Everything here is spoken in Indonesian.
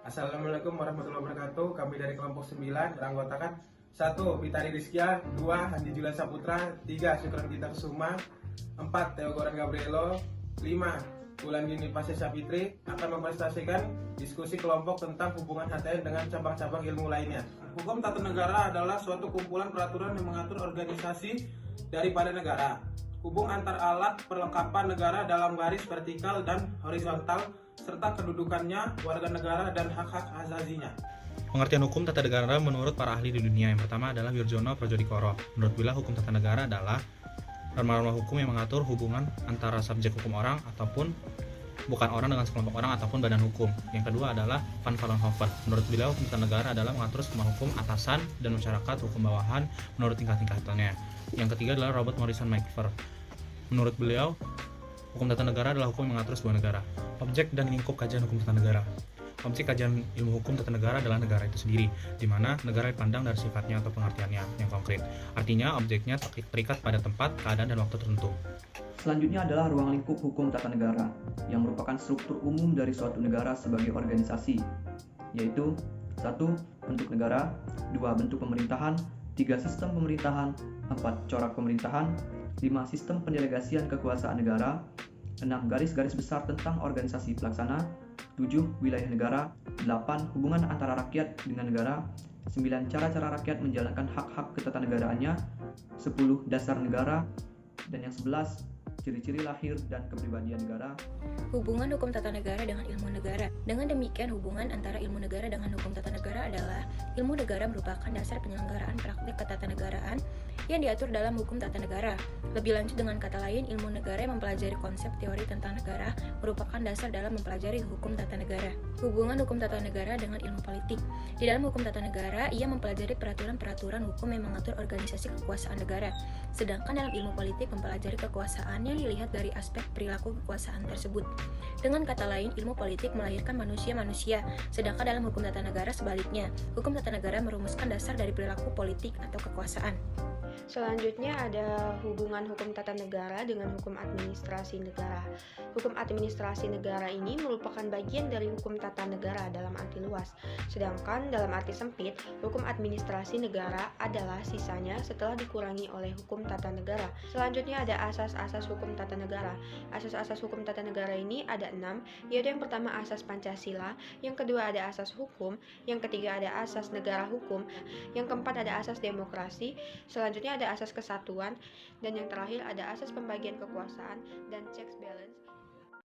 Assalamualaikum warahmatullahi wabarakatuh. Kami dari kelompok 9 beranggotakan 1. Bitari Rizkia, 2. Handi Julian Saputra, 3. Syukran Gita Kusuma, 4. Theo Goran Gabrielo, 5. Bulan Yuni Pasya Sapitri akan mempresentasikan diskusi kelompok tentang hubungan HTN dengan cabang-cabang ilmu lainnya. Hukum tata negara adalah suatu kumpulan peraturan yang mengatur organisasi daripada negara. Hubung antar alat perlengkapan negara dalam garis vertikal dan horizontal, serta kedudukannya, warga negara, dan hak-hak azazinya. Pengertian hukum tata negara menurut para ahli di dunia. Yang pertama adalah Wirjono Projodikoro. Menurut beliau, hukum tata negara adalah norma-norma hukum yang mengatur hubungan antara subjek hukum orang ataupun bukan orang dengan sekelompok orang ataupun badan hukum. Yang kedua adalah Van Vollenhoven. Menurut beliau, hukum tata negara adalah mengatur skema hukum atasan dan masyarakat hukum bawahan menurut tingkat-tingkatannya. Yang ketiga adalah Robert Morrison McIver. Menurut beliau, hukum tata negara adalah hukum yang mengatur sebuah negara. Objek dan lingkup kajian hukum tata negara. Objek kajian ilmu hukum tata negara adalah negara itu sendiri, di mana negara dipandang dari sifatnya atau pengertiannya yang konkret. Artinya, objeknya terikat pada tempat, keadaan, dan waktu tertentu. Selanjutnya adalah ruang lingkup hukum tata negara, yang merupakan struktur umum dari suatu negara sebagai organisasi, yaitu 1. Bentuk negara, 2. Bentuk pemerintahan, 3. Sistem pemerintahan, 4. Corak pemerintahan, 5. Sistem pendelegasian kekuasaan negara, 6. Garis-garis besar tentang organisasi pelaksana, 7. Wilayah negara, 8. Hubungan antara rakyat dengan negara, 9. Cara-cara rakyat menjalankan hak-hak ketatanegaraannya, 10. Dasar negara, dan yang 11. Ciri-ciri lahir dan kepribadian negara. Hubungan hukum tata negara dengan ilmu negara. Dengan demikian, hubungan antara ilmu negara dengan hukum tata negara adalah ilmu negara merupakan dasar penyelenggaraan praktik ketatanegaraan yang diatur dalam hukum tata negara. Lebih lanjut, dengan kata lain, ilmu negara yang mempelajari konsep teori tentang negara merupakan dasar dalam mempelajari hukum tata negara. Hubungan hukum tata negara dengan ilmu politik. Di dalam hukum tata negara, ia mempelajari peraturan-peraturan hukum yang mengatur organisasi kekuasaan negara. Sedangkan dalam ilmu politik mempelajari kekuasaan yang dilihat dari aspek perilaku kekuasaan tersebut. Dengan kata lain, ilmu politik melahirkan manusia-manusia, sedangkan dalam hukum tata negara sebaliknya. Hukum tata negara merumuskan dasar dari perilaku politik atau kekuasaan. Selanjutnya ada hubungan hukum tata negara dengan hukum administrasi negara. Hukum administrasi negara ini merupakan bagian dari hukum tata negara dalam arti luas. Sedangkan dalam arti sempit, hukum administrasi negara adalah sisanya setelah dikurangi oleh hukum tata negara. Selanjutnya ada asas-asas hukum tata negara. Asas-asas hukum tata negara ini ada 6, yaitu yang pertama asas Pancasila, yang kedua ada asas hukum, yang ketiga ada asas negara hukum, yang keempat ada asas demokrasi, selanjutnya ada asas kesatuan, dan yang terakhir ada asas pembagian kekuasaan dan checks balance.